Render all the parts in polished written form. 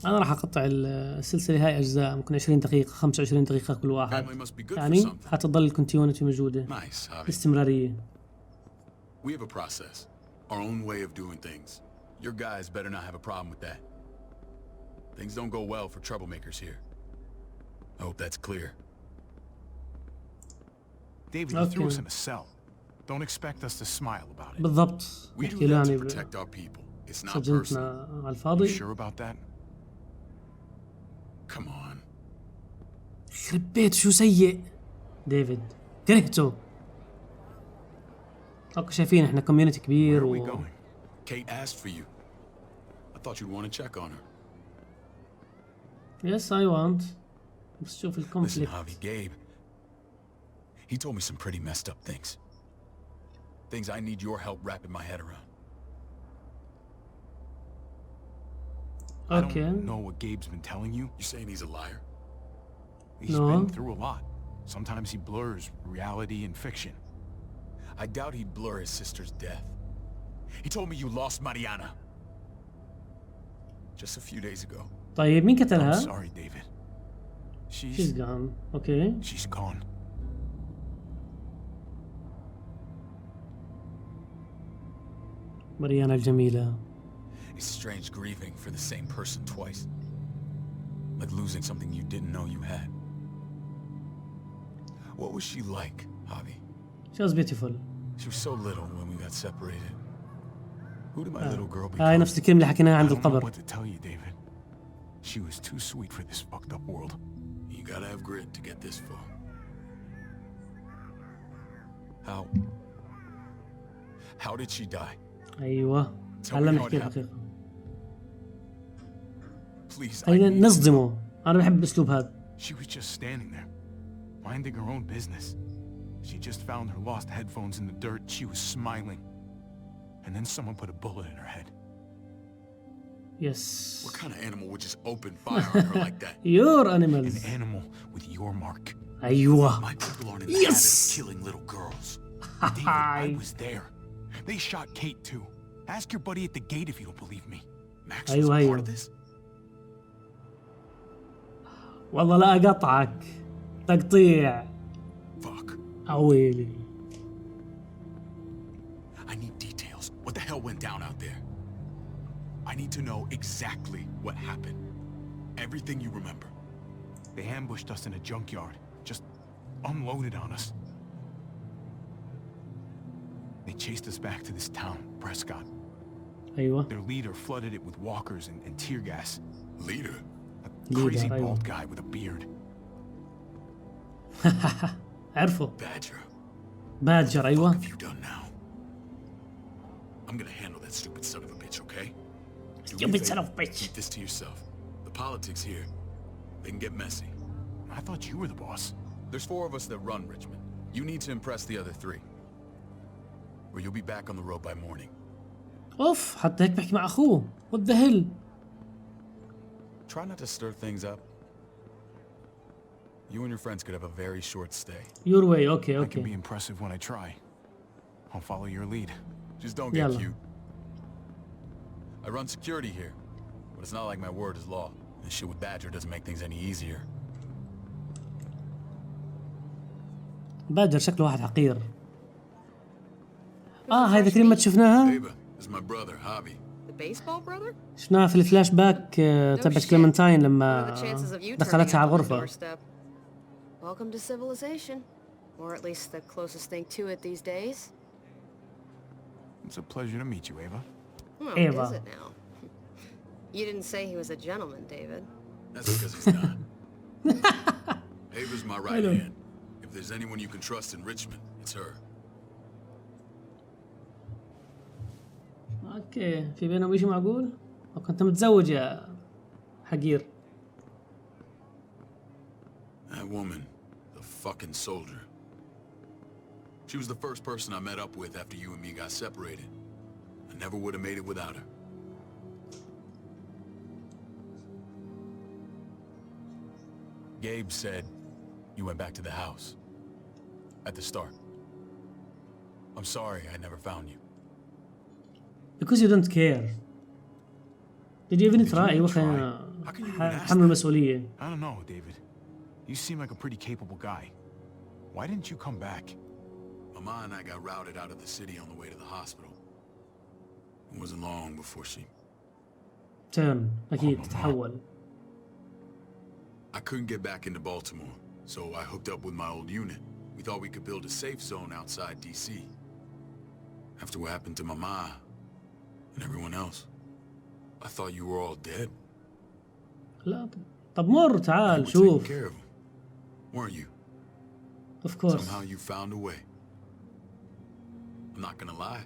أنا راح أقطع السلسلة هاي أجزاء، ممكن 20 دقيقة 25 دقيقة كل واحد، يعني حتضل الكونتينيتي موجودة، الاستمرارية. We have a process, our own way of doing things. Your guys better not have a problem with that. Things don't go well for troublemakers here. I hope that's clear. David, you threw us in a cell. Don't expect us to smile about it. بالضبط. We do that to protect our people. It's not personal. على الفاضي. You sure about that? Come on. يخرب بيت شو سيء ديفيد، كرهته. اوكي شايفين احنا كوميونتي كبير Kate asked for you. I thought you'd want to check on her. Yes, I want. بس شوف Listen, الكونفليكت. Javi, Gabe. He told me some pretty messed up things. Things I need your help wrapping my head around. Okay. I don't know what Gabe's been telling you. You saying he's a liar? He's been through a lot. Sometimes he blurs reality and fiction. I doubt he'd blur his sister's death. He told me you lost Mariana. Just a few days ago. طيب مين قتلها؟ I'm sorry, David. She's gone. Okay. She's gone. ماريانا الجميلة. It's strange grieving for the same person twice. Like losing something you didn't know you had. What was she like, Javi? She was beautiful. She was so little when we got separated. Who did my little girl become? هاي نفس الكلمة اللي حكيناها عند I don't know القبر. what to tell you, David. She was too sweet for this fucked up world. You gotta have grit to get this far. How did she die? أيوة. علمنا نحكي الحقيقة. Please, خلينا نصدمه. أنا بحب الأسلوب هذا. She was just standing there, minding her own business. She just found her lost headphones in the dirt. She was smiling. And then someone put a bullet in her head. Yes. What kind of animal would just open fire on her like that? Your animals. An animal with your mark. أيوة. My people aren't in the habit of killing little girls. David, I was there. They shot Kate too. Ask your buddy at the gate if you don't believe me. Max was a part of this? والله لا أقطعك. تقطيع. Fuck. أويلي. I need details. What the hell went down out there? I need to know exactly what happened. Everything you remember. They ambushed us in a junkyard. Just unloaded on us. They chased us back to this town, Prescott. أيوة. Their leader flooded it with walkers and tear gas. Leader? A crazy bald guy with a beard. عرفه. Badger, أيوة. what have you done now? I'm gonna handle that stupid son of a bitch, okay? Stupid son of a bitch. Keep this to yourself. The politics here, they can get messy. I thought you were the boss. There's 4 of us that run Richmond. You need to impress the other 3. Or you'll be back on the road by morning. أوف حتى هيك بحكي مع أخوه. What the hell? Try not to stir things up. You and your friends could have a very short stay. Your way. Okay. I can be impressive when I try. I'll follow your lead. Just don't get cute. I run security here, but it's not like my word is law. This shit with Badger doesn't make things any easier. بادر شكله واحد حقير. هاي ذكرين ما شفناها؟ This is my brother, Javi. The baseball brother? شفناها في الفلاش باك تبعت كليمنتاين لما دخلتها على الغرفة. Welcome to civilization, or at least the closest thing to it these days. It's a pleasure to meet you, Ava. Well, Ava. is it now? You didn't say he was a gentleman, David. That's because he's not. Ava's my right hand. If there's anyone you can trust in Richmond, it's her. اوكي في بينهم شيء معقول؟ او كنت متزوج يا حقير. That woman, the fucking soldier. She was the first person I met up with after you and me got separated. I never would have made it without her. Gabe said you went back to the house. At the start. I'm sorry I never found you. Because you don't care. Did you even try? أيوة How can you even ask حمل that? المسؤولية. I don't know, David. You seem like a pretty capable guy. Why didn't you come back? Mama and I got routed out of the city on the way to the hospital. It wasn't long before she... تيرن أكيد تحول. I couldn't get back into Baltimore, so I hooked up with my old unit. We thought we could build a safe zone outside D.C. After what happened to Mama and everyone else, I thought you were all dead. لا طب مر You تعال were taking شوف. care of them, weren't you? Of course. Somehow you found a way. I'm not gonna lie.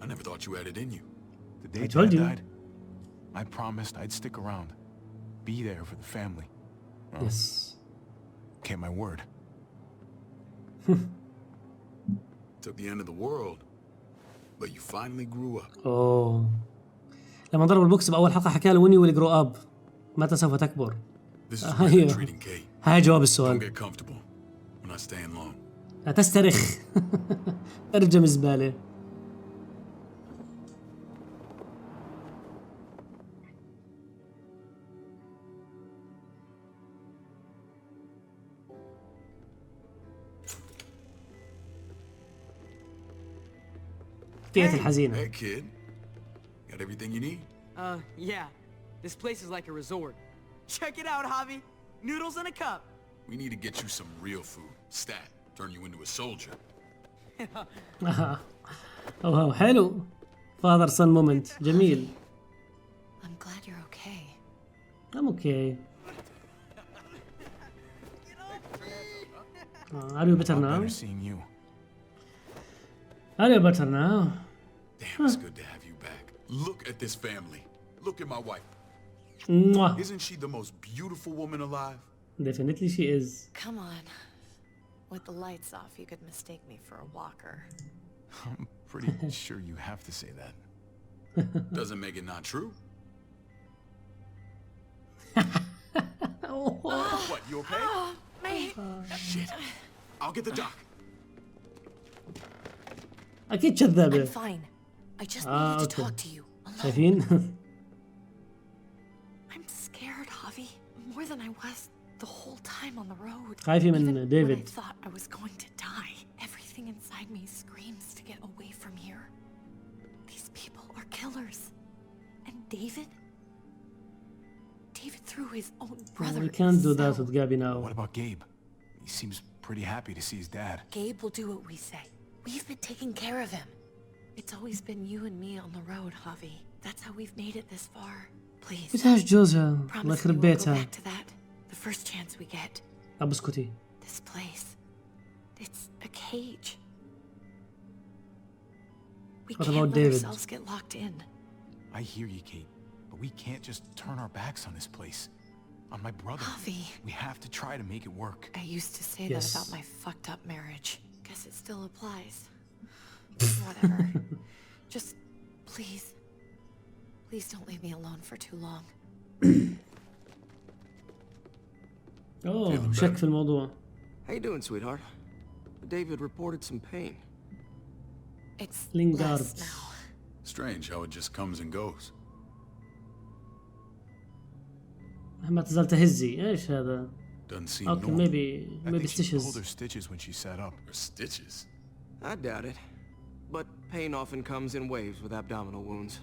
I never thought you had it in you. The day I told Dad you. died, I promised I'd stick around. Be there for the family. Yes. Okay, my word. Took the end of the world, but you finally grew up. أوه. لما ضرب البوكس بأول حلقة حكى له ويني ويل جرو أب. متى سوف تكبر؟ This is the way they're treating Kate. هاي جواب Don't السؤال. get comfortable. We're not staying long. لا تسترخ. ترجم زبالة. حكاية الحزينة. Hey kid, got everything you need? Yeah. This place is like a resort. Check it out, Javi. Noodles in a cup. We need to get you some real food. Stat, turn you into a soldier. أوه حلو. father son moment. جميل. I'm glad you're okay. I'm okay. Are you better now? Better seeing you. Are you better now? Damn, it's good to have you back. Look at this family. Look at my wife. Mwah. Isn't she the most beautiful woman alive? Definitely she is. Come on. With the lights off, you could mistake me for a walker. I'm pretty sure you have to say that. Doesn't make it not true. What, you okay? Shit. I'll get the doc. أكيد I'm كذابة. fine. I just needed to okay. talk to you. Alone. شايفين؟ I'm scared, Javi. More than I was the whole time on the road. خايفة من Even when I ديفيد. thought I was going to die. Everything inside me screams to get away from here. These people are killers. And David? David threw his own brother We in can't the do that cell. with Gabby What now. about Gabe? He seems pretty happy to see his dad. Gabe will do what we say. We've been taking care of him. It's always been you and me on the road, Javi. That's how we've made it this far. Please, بتهاج جوزها. الله promise me يخرب we'll go بيتها. back to that the first chance we get. أبو اسكتي. This place, it's a cage. We What can't about let David? ourselves get locked in. I hear you, Kate, but we can't just turn our backs on this place. On my brother. Javi. We have to try to make it work. I used to say Yes. that about my fucked up marriage. Guess it still applies. Whatever. Just, please. Please don't leave me alone for too long. أوه شك في الموضوع. How you doing, sweetheart? David reported some pain. It's Lingard. less now. Strange how it just comes and goes. ما تزال تهزي. إيش هذا؟ Doesn't seem Okay, normal. maybe I think she pulled her stitches. stitches when she sat up. Or stitches. I doubt it. But pain often comes in waves with abdominal wounds.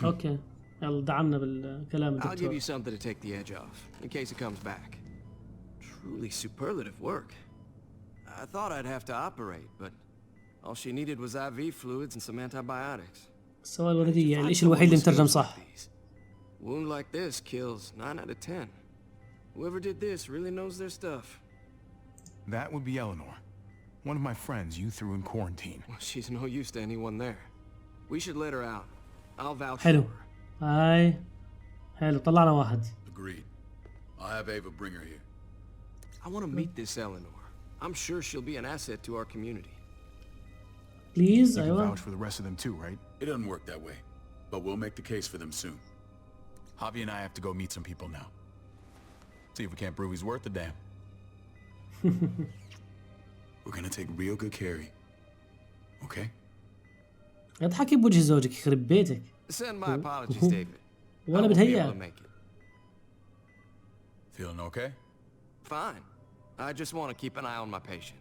أوكي. يلا دعمنا بالكلام I'll give الدكتور. you something to take the edge off, in case it comes back. Truly superlative work. I thought I'd have to operate, but all she needed was IV fluids and some antibiotics. السؤال الوردية يعني Find الإشي someone الوحيد اللي with مترجم skills صح. like these. Wound like this kills 9 out of 10. Whoever did this really knows their stuff. That would be Eleanor. One of my friends you threw in quarantine. Well, she's no use to anyone there. We should let her out. I'll vouch حلو. for her. هاي. حلو طلعنا واحد. Agreed. I'll have Ava bring her here. I want to meet this Eleanor. I'm sure she'll be an asset to our community. بليز You can أيوة. vouch for the rest of them too, right? It doesn't work that way, but we'll make the case for them soon. Javi and I have to go meet some people now. See if we can't prove he's worth a damn. We're gonna take real good care of you. Okay? اضحكي بوجه زوجك يخرب بيتك. Send my apologies, David. I ولا won't be able to بتهيأ. make it. Feeling okay? Fine. I just want to keep an eye on my patient.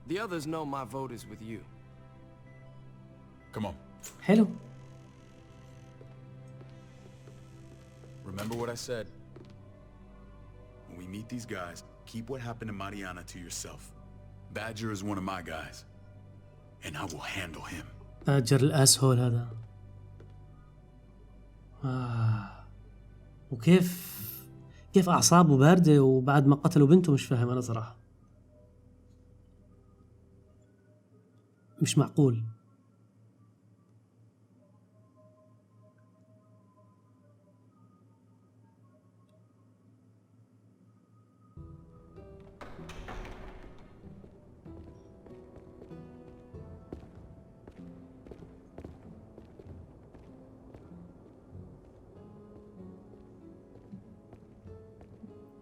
The others know my vote is with you. Come on. حلو. Remember what I said. When we meet these guys, keep what happened to Mariana to yourself. Badger is one of my guys. And I will handle him. باجر الاسهول هذا. كيف اعصابه بارده وبعد ما قتلوا بنته؟ مش فاهم انا صراحه. مش معقول.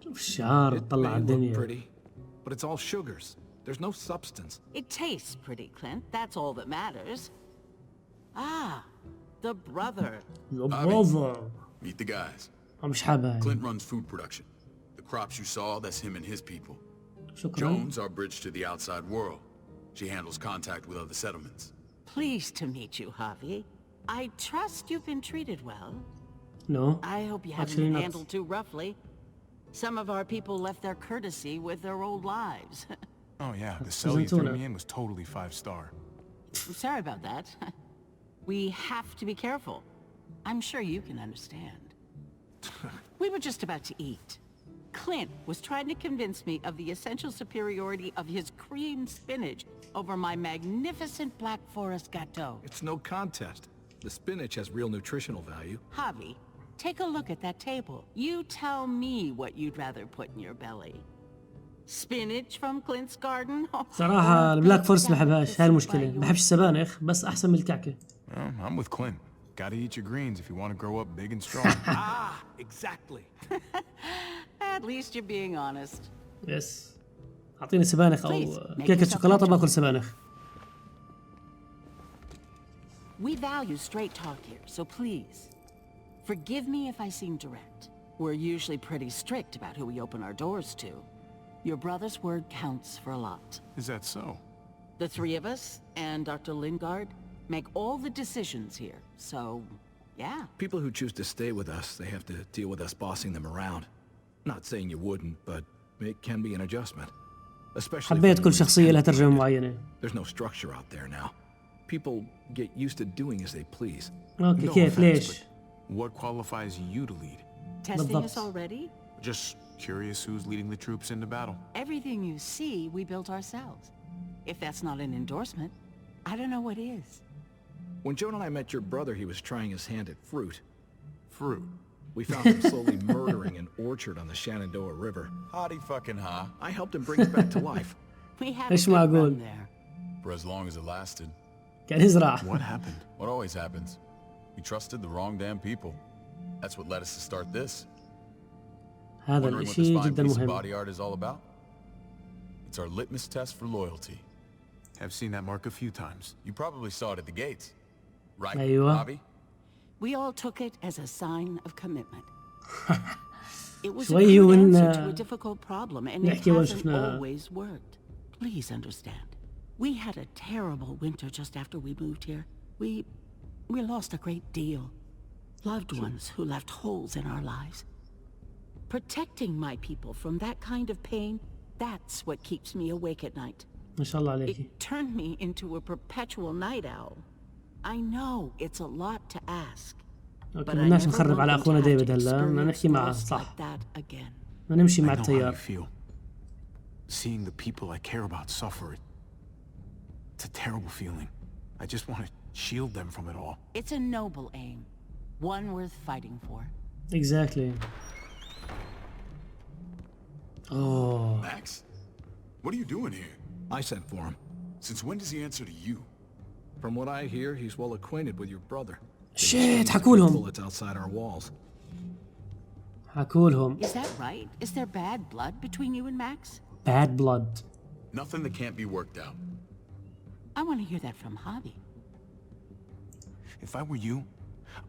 شوف الشعار طلع على الدنيا. pretty, but it's all sugars. There's no substance. It tastes pretty, Clint. That's all that matters. Ah, the brother. Meet the guys. مش حابة. Clint runs food production. The crops you saw, that's him and his people. شكرا. Jones, our bridge to the outside world. She handles contact with other settlements. Pleased to meet you, Javi. I trust you've been treated well. No. I hope you haven't actually been not. handled too roughly. Some of our people left their courtesy with their old lives. Oh yeah, the cell you threw me in was totally 5-star. I'm sorry about that. We have to be careful. I'm sure you can understand. We were just about to eat. Clint was trying to convince me of the essential superiority of his creamed spinach over my magnificent Black Forest gâteau. It's no contest. The spinach has real nutritional value. Javi, take a look at that table. You tell me what you'd rather put in your belly. Spinach from Clint's garden? صراحة البلاك فورست ما بحبهاش، هاي المشكلة. ما بحبش السبانخ بس أحسن من الكعكة. I'm with Clint. Gotta eat your greens if you want to grow up big and strong. Exactly. At least you're being honest. يس. أعطيني سبانخ أو كيكة شوكولاتة باكل سبانخ. We value straight talk here, so please, forgive me if I seem direct. We're usually pretty strict about who we open our doors to. Your brother's word counts for a lot. Is that so? The three of us and Dr. Lingard make all the decisions here, so yeah. People who choose to stay with us, they have to deal with us bossing them around. Not saying you wouldn't, but it can be an adjustment. Especially حبيت كل شخصية لها ترجمة معينة. There's no structure out there now. People get used to doing as they please. أوكي No كيف offense, ليش؟ but what qualifies you to lead? Testing بالضبط. us already? Just curious who's leading the troops into battle. Everything you see, we built ourselves. If that's not an endorsement, I don't know what is. When Joan and I met your brother, he was trying his hand at fruit. Fruit. We found him slowly murdering an orchard on the Shenandoah River. Howdy fucking ha. I helped him bring it back to life. We had a إيش good معقول؟ run there. For as long as it lasted. كان يزرع. What happened? What always happens. We trusted the wrong damn people. That's what led us to start this. هذا Wondering what this الشيء fine جدا piece of مهم. body art is all about? It's our litmus test for loyalty. I've seen that mark a few times. You probably saw it at the gates. Right, أيوة. Bobby? We all took it as a sign of commitment. It was a شوي good وإن answer to a difficult problem, and it نحكي وين hasn't شفنا. always worked. Please understand. We had a terrible winter just after we moved here. We lost a great deal. Loved ones who left holes in our lives. Protecting my people from that kind of pain, that's what keeps me awake at night. ما شاء الله عليكي. It turned me into a perpetual night owl. I know it's a lot to ask. أوكي But I بدناش never نخرب want على them to أخونا have to ديفيد هلا، بدنا experience نحكي معه loss صح. like that again. ما نمشي I مع know how you التيار. feel. Seeing the people I care about suffer, it's a terrible feeling. I just want to shield them from it all. It's a noble aim, one worth fighting for. Exactly. Oh. Max? What are you doing here? I sent for him. Since when does he answer to you? From what I hear, he's well acquainted with your brother. Shit حكولهم. Bullets outside our walls. حكولهم. Is that right? Is there bad blood between you and Max? Bad blood. Nothing that can't be worked out. I want to hear that from Javi. If I were you,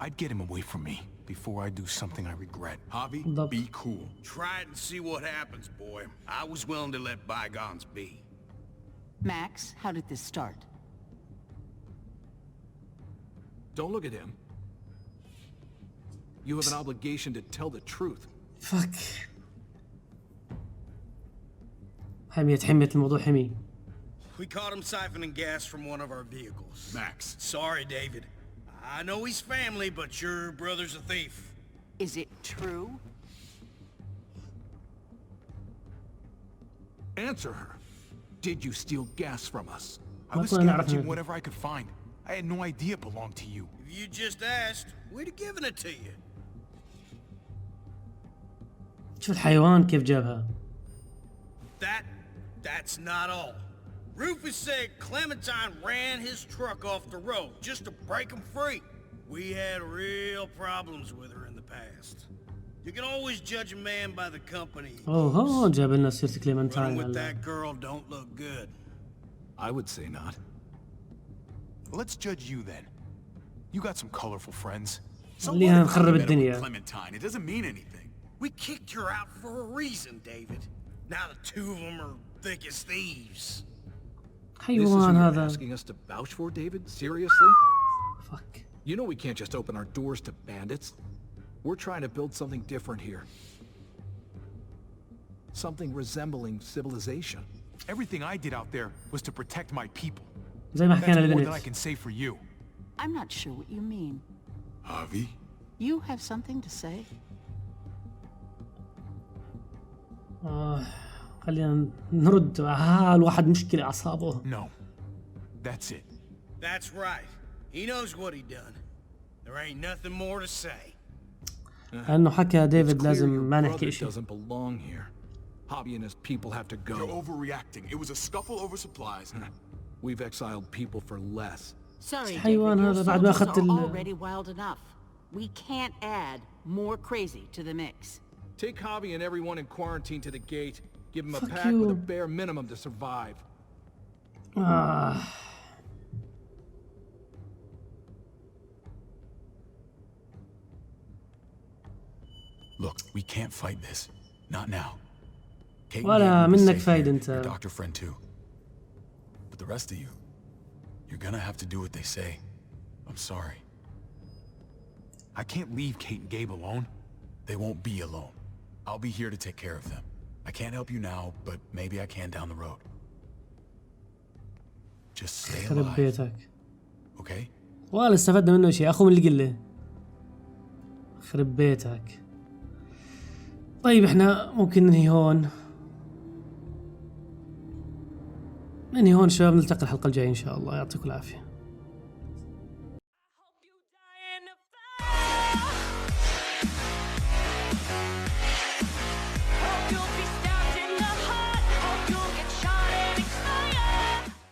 I'd get him away from me. before I do something I regret. Javi, بالضبط. be cool. Try it and see what happens, boy. I was willing to let bygones be. Max, how did this start? Don't look at him. You have an obligation to tell the truth. فك حمية الموضوع حمي. We caught him siphoning gas from one of our vehicles. Max. Sorry, David. I know he's family, but your brother's a thief. Is it true? Answer her. Did you steal gas from us? I was كنا نعرف scavenging منه. whatever I could find. I had no idea it belonged to you. If you just asked, we'd have given it to you. شوف الحيوان كيف جابها. That's not all. Rufus said Clementine ran his truck off the road just to break him free. We had real problems with her in the past. You can always judge a man by the company. اوه جاب لنا سيرة Running كليمنتاين. with that girl don't look good. I would say not. Let's judge you then. You got some colorful friends. So خلينا what if I نخرب met up with الدنيا. Clementine? It doesn't mean anything. We kicked her out for a reason, David. Now the two of them are thick as thieves. This is who حيوان you're هذا. asking us to vouch for, David? Seriously? فك. You know we can't just open our doors to bandits. We're trying to build something different here. Something resembling civilization. Everything I did out there was to protect my people. زي ما That's حكينا more than I لبنت. can say for you. I'm not sure what you mean. Javi? You have something to say? خلينا نرد. الواحد مشكلة أعصابه. No. That's it. That's right. He knows what he done. There ain't nothing more to say. لأنه حكى It's ديفيد clear لازم your ما brother نحكي إشي. doesn't belong here. Javi and his people have to You're go. overreacting. It was a scuffle over supplies. We've exiled people for less. Sorry, David, حيوان your هذا بعد ما soldiers أخذت are already wild enough. We can't add more crazy to the mix. Take Javi and everyone in quarantine to the gate. Give them a Fuck pack with a you. bare minimum to survive. Look, we can't fight this. Not now. Kate and ولا Gabe will be منك safe فايدة here, أنت. your doctor friend too. But the rest of you, you're gonna have to do what they say. I'm sorry. I can't leave Kate and Gabe alone. They won't be alone. I'll be here to take care of them. I can't help you now, but maybe I can down the road. Just stay خرب alive, بيتك. okay? ولا استفدنا منه شيء. أخو من اللي قله. خرب بيتك. طيب احنا ممكن ننهي هون. شباب، نلتقي الحلقة الجاية إن شاء الله. يعطيكم العافية.